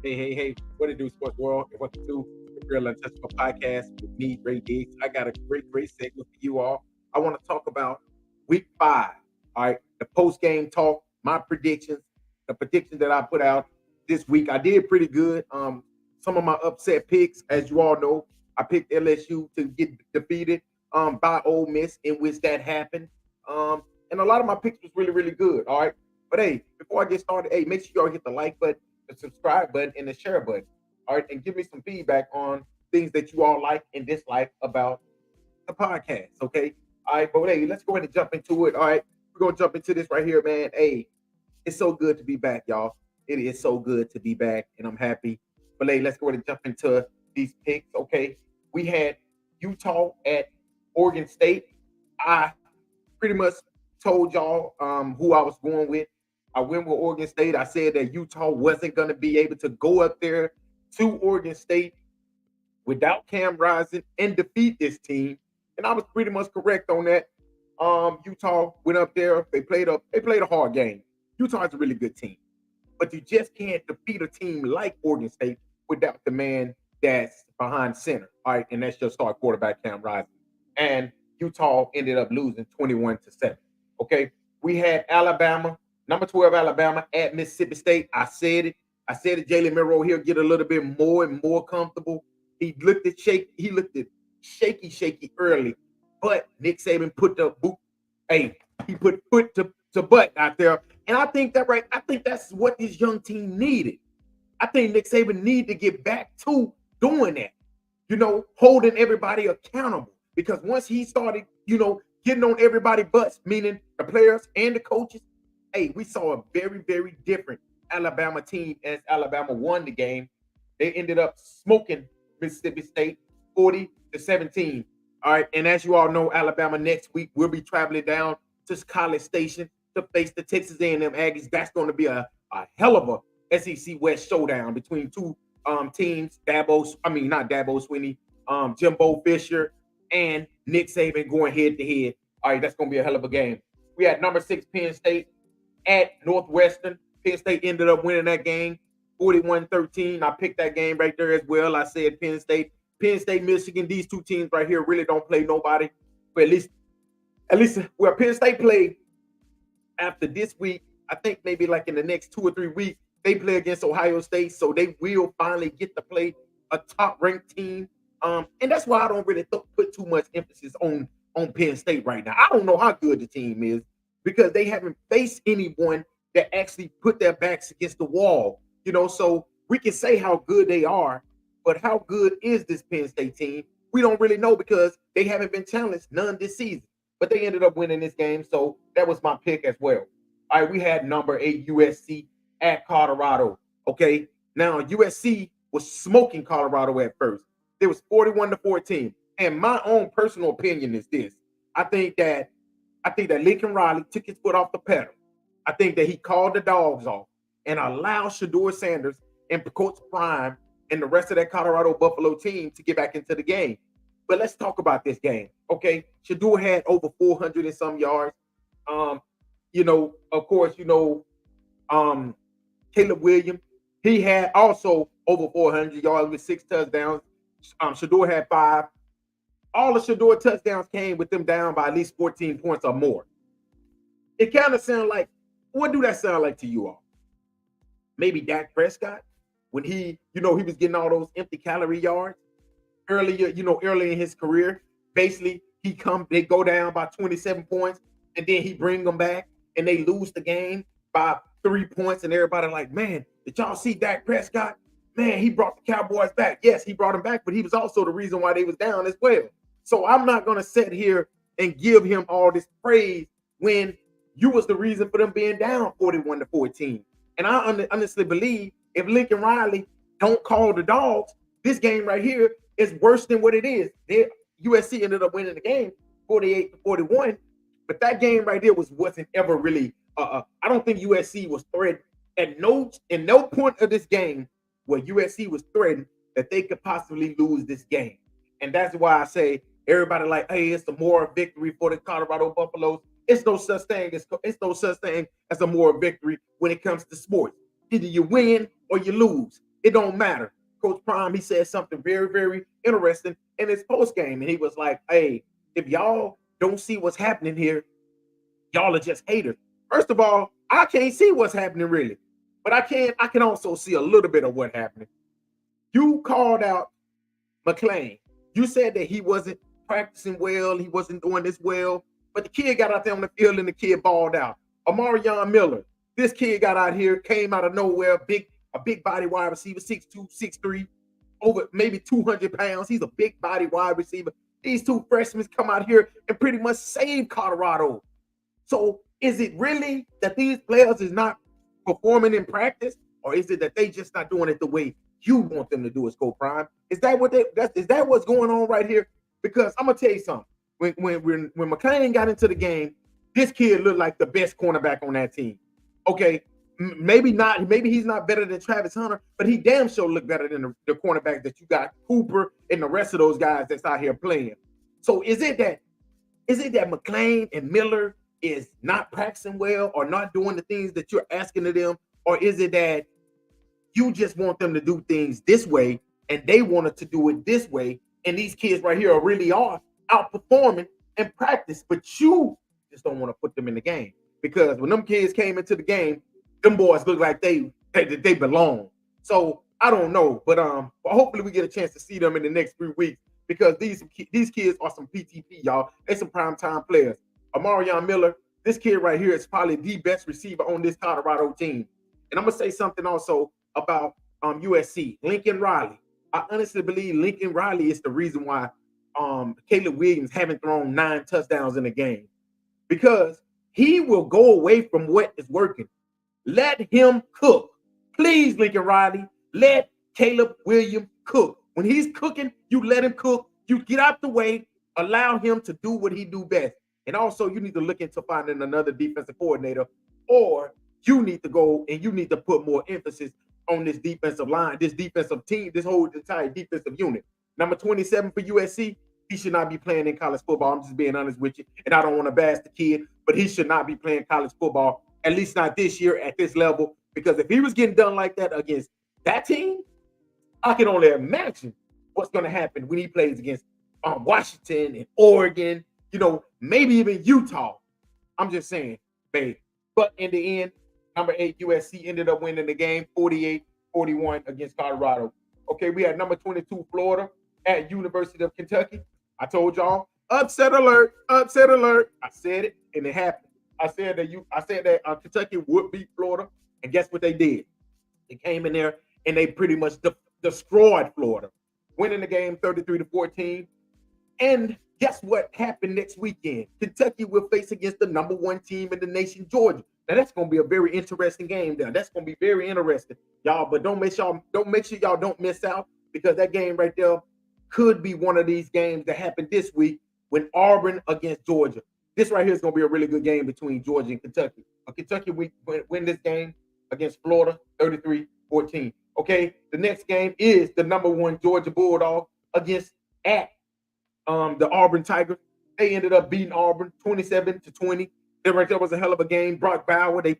Hey, what it do, sports world, and welcome to the Real Untouchable podcast with me, Ray Diggs. I got a great segment for you all. I want to talk about week 5. All right, the post-game talk, my predictions, the predictions that I put out this week. I did pretty good. Some of my upset picks, as you all know, I picked LSU to get defeated by Ole Miss, in which that happened. And a lot of my picks was really good. All right. But hey, before I get started, hey, make sure y'all hit the like button, the subscribe button, and the share button. All right, and give me some feedback on things that you all like and dislike about the podcast. Okay. All right, but hey, let's go ahead and jump into it. All right, we're gonna jump into this right here, man. Hey, it's so good to be back, y'all. It is so good to be back, and I'm happy. But hey, let's go ahead and jump into these picks. Okay, we had Utah at Oregon State. I pretty much told y'all who I was going with. I went with Oregon State. I said that Utah wasn't going to be able to go up there to Oregon State without Cam Rising and defeat this team. And I was pretty much correct on that. Utah went up there. They played a hard game. Utah is a really good team, but you just can't defeat a team like Oregon State without the man that's behind center. All right, and that's your star quarterback Cam Rising. And Utah ended up losing 21-7. Okay, we had Alabama, number 12 Alabama at Mississippi State. I said it. I said it. Jalen Milroe, he'll get a little bit more and more comfortable. He looked at shaky. He looked at shaky early, but Nick Saban put the boot. Hey, he put foot to butt out there, and I think that right. I think that's what this young team needed. I think Nick Saban need to get back to doing that. Holding everybody accountable. Because once he started, getting on everybody's butts, meaning the players and the coaches, hey, we saw a very different Alabama team as Alabama won the game. They ended up smoking Mississippi State 40-17. All right. And as you all know, Alabama next week will be traveling down to College Station to face the Texas A&M Aggies. That's going to be a hell of a SEC West showdown between two teams. Not Dabo Swinney, Jimbo Fisher, and Nick Saban going head to head. All right, that's going to be a hell of a game. We had number 6 Penn State at Northwestern. Penn State ended up winning that game 41-13. I picked that game right there as well. I said Penn State, Michigan. These two teams right here really don't play nobody. But at least where Penn State played after this week, I think maybe like in the next 2 or 3 weeks, they play against Ohio State. So they will finally get to play a top-ranked team. And that's why I don't really put too much emphasis on Penn State right now. I don't know how good the team is because they haven't faced anyone that actually put their backs against the wall. So we can say how good they are, but how good is this Penn State team? We don't really know because they haven't been challenged none this season. But they ended up winning this game, so that was my pick as well. All right, we had number 8 USC at Colorado. Okay, now USC was smoking Colorado at first. It was 41-14. And my own personal opinion is this. I think that Lincoln Riley took his foot off the pedal. I think that he called the dogs off and allowed Shedeur Sanders and Coach Prime and the rest of that Colorado Buffalo team to get back into the game. But let's talk about this game. Okay. Shedeur had over 400 and some yards. Of course, Caleb Williams, he had also over 400 yards with 6 touchdowns. Shedeur had 5. All the Shedeur touchdowns came with them down by at least 14 points or more. It kind of sounds like, what do that sound like to you all? Maybe Dak Prescott when he was getting all those empty calorie yards early in his career. Basically, they go down by 27 points, and then he bring them back, and they lose the game by 3 points, and everybody like, man, did y'all see Dak Prescott? Man, he brought the Cowboys back. Yes, he brought them back, but he was also the reason why they was down as well. So I'm not going to sit here and give him all this praise when you was the reason for them being down 41-14. And I honestly believe if Lincoln Riley don't call the dogs, this game right here is worse than what it is. USC ended up winning the game 48-41, but that game right there wasn't ever really. I don't think USC was threatened at no point of this game where USC was threatened that they could possibly lose this game. And that's why I say everybody like, hey, it's a moral victory for the Colorado Buffaloes. It's no such thing as a moral victory when it comes to sports. Either you win or you lose. It don't matter. Coach Prime, he said something very, very interesting in his post game, and he was like, "Hey, if y'all don't see what's happening here, y'all are just haters." First of all, I can't see what's happening really, but I can also see a little bit of what happening. You called out McClain. You said that he wasn't practicing well, he wasn't doing this well, but the kid got out there on the field and the kid balled out. Amarion Miller, this kid got out here, came out of nowhere, a big body wide receiver, 6'2", 6'3", over maybe 200 pounds. He's a big body wide receiver. These two freshmen come out here and pretty much save Colorado. So is it really that these players is not performing in practice, or is it that they just not doing it the way you want them to do it, Scope Prime? Is that what's going on right here? Because I'm gonna tell you something. When McClain got into the game, this kid looked like the best cornerback on that team. Okay, maybe not. Maybe he's not better than Travis Hunter, but he damn sure looked better than the cornerback that you got, Cooper, and the rest of those guys that's out here playing. So is it that McClain and Miller is not practicing well or not doing the things that you're asking of them, or is it that you just want them to do things this way and they wanted to do it this way, and these kids right here really are outperforming in practice, but you just don't want to put them in the game? Because when them kids came into the game, them boys look like they belong. So I don't know, but hopefully we get a chance to see them in the next 3 weeks, because these kids are some PTP, y'all. They some primetime players. Amarion Miller, this kid right here is probably the best receiver on this Colorado team. And I'm gonna say something also about USC, Lincoln Riley. I honestly believe Lincoln Riley is the reason why Caleb Williams haven't thrown 9 touchdowns in a game, because he will go away from what is working. Let him cook. Please, Lincoln Riley, let Caleb Williams cook. When he's cooking, you let him cook. You get out the way, allow him to do what he do best. And also, you need to look into finding another defensive coordinator, or you need to go and you need to put more emphasis on this defensive line, this defensive team, this whole entire defensive unit. Number 27 for USC, he should not be playing in college football. I'm just being honest with you. And I don't want to bash the kid, but he should not be playing college football, at least not this year at this level. Because if he was getting done like that against that team, I can only imagine what's going to happen when he plays against Washington and Oregon, maybe even Utah. I'm just saying, babe. But in the end, number 8 USC ended up winning the game 48-41 against Colorado. Okay, we had number 22 Florida at University of Kentucky. I told y'all, upset alert, upset alert. I said it, and it happened. I said that Kentucky would beat Florida, and guess what they did? They came in there and they pretty much destroyed Florida, winning the game 33-14. And guess what happened next weekend? Kentucky will face against the number 1 team in the nation, Georgia. Now that's gonna be a very interesting game there. That's gonna be very interesting, y'all. But don't make sure y'all don't miss out, because that game right there could be one of these games that happened this week when Auburn against Georgia. This right here is gonna be a really good game between Georgia and Kentucky. Kentucky win this game against Florida 33-14. Okay, the next game is the number 1 Georgia Bulldog against the Auburn Tigers. They ended up beating Auburn 27-20. That right there was a hell of a game. Brock Bauer, they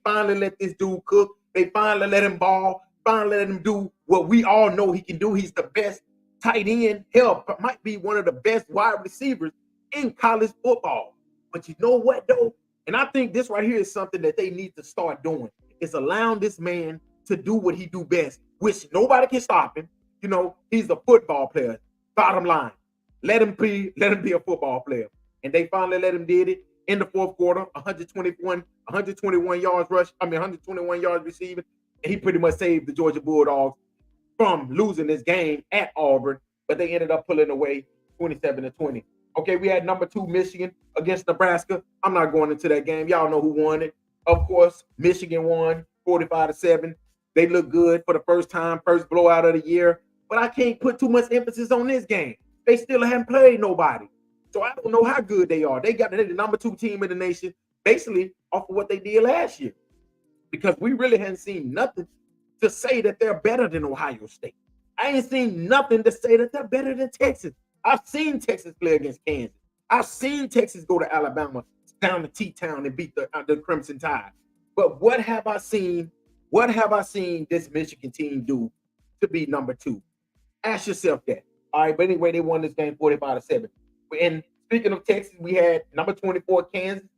finally let this dude cook. They finally let him ball. Finally let him do what we all know he can do. He's the best tight end. Hell, might be one of the best wide receivers in college football. But you know what, though? And I think this right here is something that they need to start doing. Is allowing this man to do what he do best, which nobody can stop him. He's a football player. Bottom line, let him be a football player. And they finally let him did it in the fourth quarter. 121 yards rush. 121 yards receiving. And he pretty much saved the Georgia Bulldogs from losing this game at Auburn, but they ended up pulling away 27-20. Okay, we had number 2 Michigan against Nebraska. I'm not going into that game. Y'all know who won it. Of course, Michigan won 45-7. They look good for the first time, first blowout of the year. But I can't put too much emphasis on this game. They still haven't played nobody. So I don't know how good they are. They got the number 2 team in the nation, basically off of what they did last year. Because we really hadn't seen nothing to say that they're better than Ohio State. I ain't seen nothing to say that they're better than Texas. I've seen Texas play against Kansas. I've seen Texas go to Alabama, down to T-Town, and beat the Crimson Tide. But what have I seen this Michigan team do to be number 2? Ask yourself that. All right, but anyway, they won this game 45-7. And speaking of Texas, we had number 24 Kansas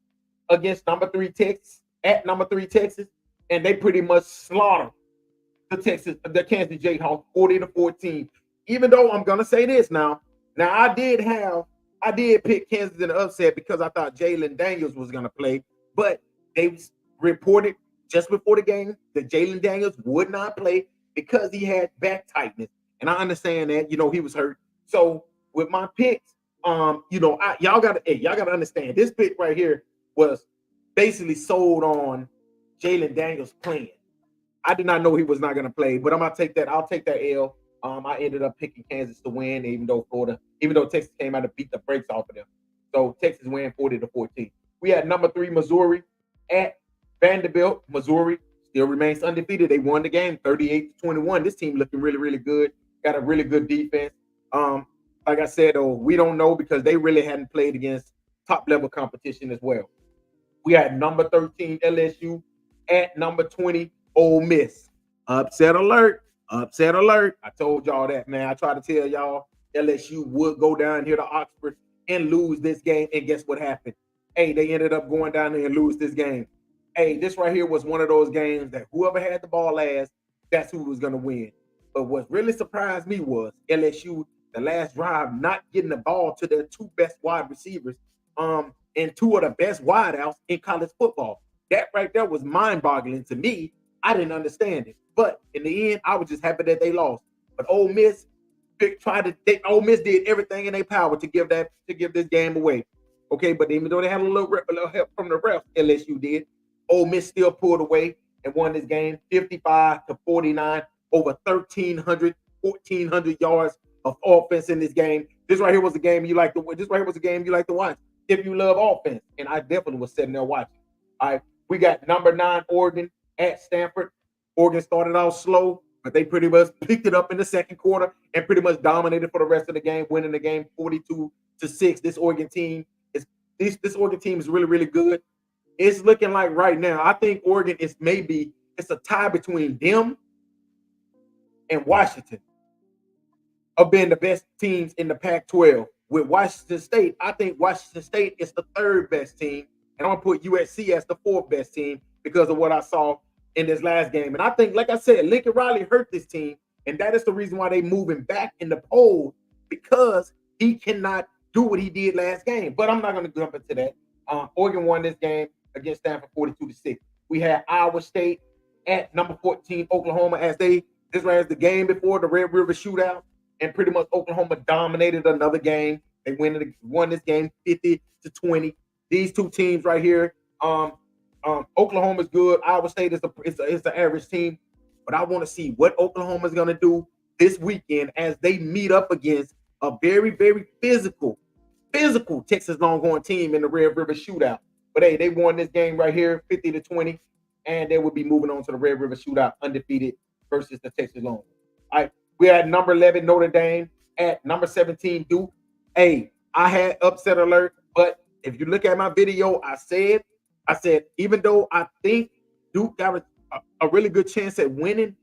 against number 3 Texas at number 3 Texas, and they pretty much slaughtered the Kansas Jayhawks 40-14. Even though I'm gonna say this now I did pick Kansas in the upset because I thought Jalen Daniels was gonna play, but they reported just before the game that Jalen Daniels would not play because he had back tightness, and I understand that he was hurt. So with my picks, y'all gotta understand this pick right here was basically sold on Jalen Daniels playing. I did not know he was not going to play, but I'm gonna take that. I'll take that L. I ended up picking Kansas to win, even though Texas came out to beat the brakes off of them. So Texas win 40-14. We had number 3 Missouri at Vanderbilt. Missouri still remains undefeated. They won the game 38-21. This team looking really, really good. Got a really good defense. Like I said, we don't know because they really hadn't played against top level competition as well. We had number 13 LSU at number 20 Ole Miss. Upset alert. Upset alert. I told y'all that, man. I tried to tell y'all LSU would go down here to Oxford and lose this game. And guess what happened? Hey, they ended up going down there and lose this game. Hey, this right here was one of those games that whoever had the ball last, that's who was going to win. But what really surprised me was LSU, the last drive, not getting the ball to their 2 best wide receivers and 2 of the best wideouts in college football. That right there was mind-boggling to me. I didn't understand it. But in the end, I was just happy that they lost. But Ole Miss Ole Miss did everything in their power to give this game away. Okay, but even though they had a little help from the refs, LSU did. Ole Miss still pulled away and won this game 55-49, over 1,400 yards of offense in this game. This right here was a game you like to win. This right here was a game you like to watch if you love offense. And I definitely was sitting there watching. All right, we got number 9 Oregon at Stanford. Oregon started out slow, but they pretty much picked it up in the second quarter and pretty much dominated for the rest of the game, winning the game 42-6. This Oregon team is really, really good. It's looking like right now, I think Oregon it's a tie between them and Washington of being the best teams in the Pac-12. With Washington State, I think Washington State is the 3rd best team, and I'm going to put USC as the 4th best team because of what I saw in this last game. And I think, like I said, Lincoln Riley hurt this team, and that is the reason why they moving back in the poll because he cannot do what he did last game. But I'm not going to jump into that. Oregon won this game against Stanford 42-6. We had Iowa State at number 14 Oklahoma this was the game before the Red River Shootout, and pretty much Oklahoma dominated another game. They won this game 50-20. These 2 teams right here, Oklahoma's good. Iowa State is the average team, but I want to see what Oklahoma's going to do this weekend as they meet up against a very, very physical Texas Longhorn team in the Red River Shootout. But hey, they won this game right here, 50-20, and they will be moving on to the Red River Shootout undefeated versus the Texas Longhorns. All right, we had number 11 Notre Dame at number 17 Duke. Hey, I had upset alert, but if you look at my video, I said even though I think Duke got a really good chance at winning,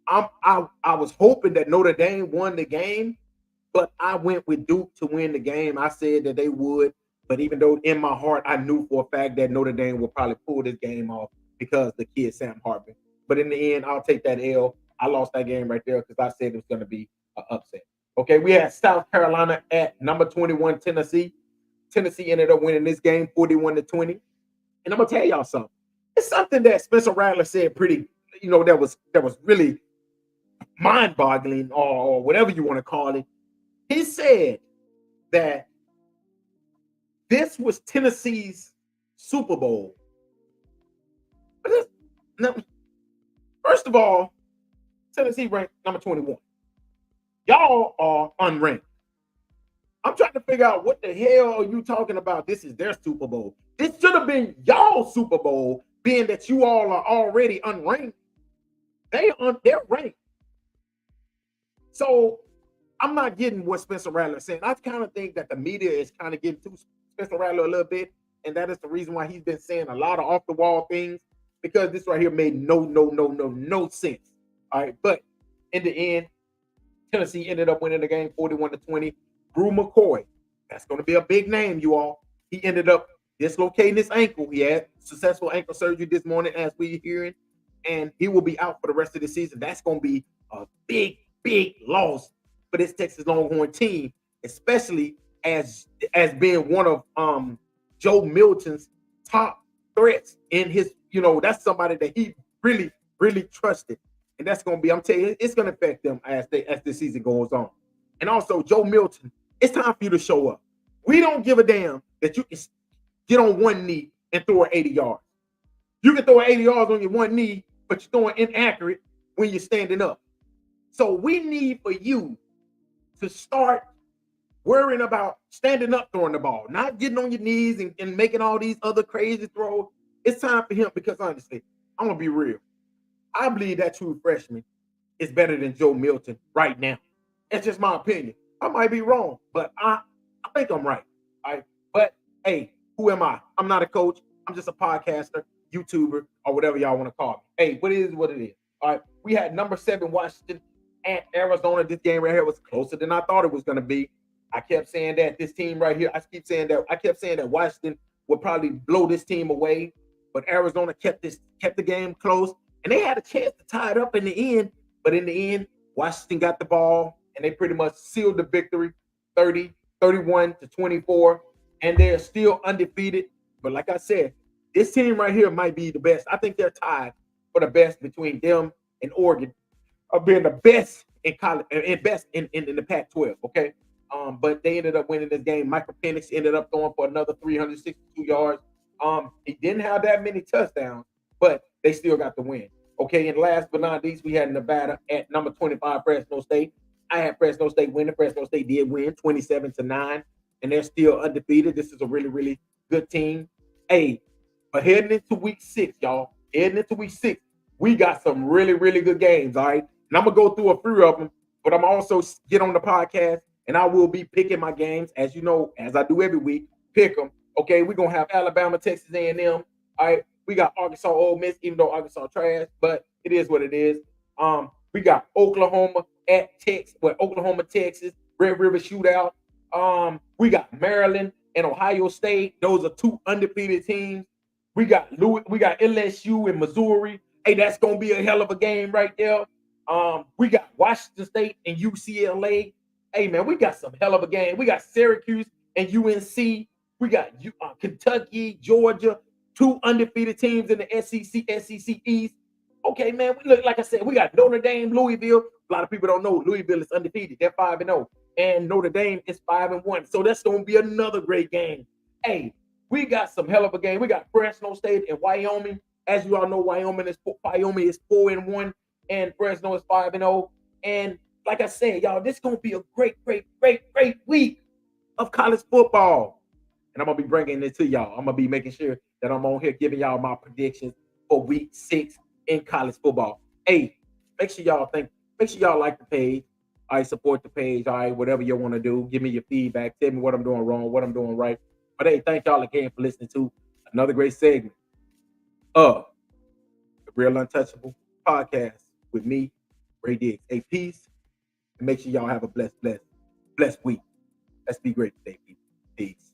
I was hoping that Notre Dame won the game, but I went with Duke to win the game. I said that they would, but even though in my heart I knew for a fact that Notre Dame would probably pull this game off because the kid Sam Hartman. But in the end, I'll take that L. I lost that game right there because I said it was going to be an upset. Okay, we had South Carolina at number 21 Tennessee. Tennessee ended up winning this game 41-20. And I'm gonna tell y'all something. It's something that Spencer Rattler said pretty, that was really mind-boggling or whatever you want to call it. He said that this was Tennessee's Super Bowl. Now, first of all, Tennessee ranked number 21. Y'all are unranked. I'm trying to figure out what the hell are you talking about. This is their Super Bowl. This should have been y'all's Super Bowl, being that you all are already unranked. They're ranked. So I'm not getting what Spencer Rattler is saying. I kind of think that the media is kind of getting to Spencer Rattler a little bit, and that is the reason why he's been saying a lot of off the wall things, because this right here made no sense. All right, but in the end, Tennessee ended up winning the game 41-20. Drew McCoy, that's going to be a big name, you all. He ended up dislocating his ankle. He had successful ankle surgery this morning, as we're hearing, and he will be out for the rest of the season. That's going to be a big, big loss for this Texas Longhorn team, especially as being one of Joe Milton's top threats in his. That's somebody that he really, really trusted. And that's going to be, I'm telling you, it's going to affect them as the season goes on. And also, Joe Milton, it's time for you to show up. We don't give a damn that you can get on one knee and throw it 80 yards. You can throw 80 yards on your one knee, but you're throwing inaccurate when you're standing up. So we need for you to start worrying about standing up throwing the ball, not getting on your knees and making all these other crazy throws. It's time for him, because honestly, I'm going to be real. I believe that true freshman is better than Joe Milton right now. That's just my opinion. I might be wrong, but I think I'm right. All right. But hey, who am I? I'm not a coach. I'm just a podcaster, YouTuber, or whatever y'all want to call me. Hey, what it is, what it is. All right. We had number 7 Washington at Arizona. This game right here was closer than I thought it was going to be. I kept saying that this team right here, I kept saying that Washington would probably blow this team away, but Arizona kept the game close, and they had a chance to tie it up in the end. But in the end, Washington got the ball, and they pretty much sealed the victory, 31-24, and they're still undefeated. But like I said, this team right here might be the best. I think they're tied for the best between them and Oregon of being the best in college and best in the Pac-12. Okay. But they ended up winning this game. Michael Penix ended up throwing for another 362 yards. He didn't have that many touchdowns, but they still got the win. Okay, and last but not least, we had Nevada at number 25, Fresno State. I had Fresno State winning. Fresno State did win 27-9, and they're still undefeated. This is a really, really good team. Hey, but heading into week 6, y'all, we got some really, really good games, all right? And I'm going to go through a few of them, but I'm also get on the podcast, and I will be picking my games, as you know, as I do every week, pick them. Okay, we're going to have Alabama, Texas A&M. All right, we got Arkansas, Ole Miss, even though Arkansas trash, but it is what it is. We got Oklahoma at Texas, Oklahoma, Texas, Red River Shootout. We got Maryland and Ohio State. Those are 2 undefeated teams. We got LSU and Missouri. Hey, that's gonna be a hell of a game right there. We got Washington State and UCLA. Hey man, we got some hell of a game. We got Syracuse and UNC. We got Kentucky, Georgia, 2 undefeated teams in the SEC East. Okay, man. Look, like I said, we got Notre Dame, Louisville. A lot of people don't know Louisville is undefeated. They're 5-0, and Notre Dame is 5-1. So that's gonna be another great game. Hey, we got some hell of a game. We got Fresno State and Wyoming. As you all know, Wyoming is 4-1, and Fresno is 5-0. And like I said, y'all, this is gonna be a great week of college football. And I'm gonna be bringing it to y'all. I'm gonna be making sure that I'm on here giving y'all my predictions for week 6 in college football. Hey, make sure y'all like the page. All right, support the page. All right, whatever you want to do. Give me your feedback. Tell me what I'm doing wrong, what I'm doing right. But hey, thank y'all again for listening to another great segment of the Real Untouchable podcast with me, Ray Diggs. Hey, peace. And make sure y'all have a blessed week. Let's be great today, people. Peace.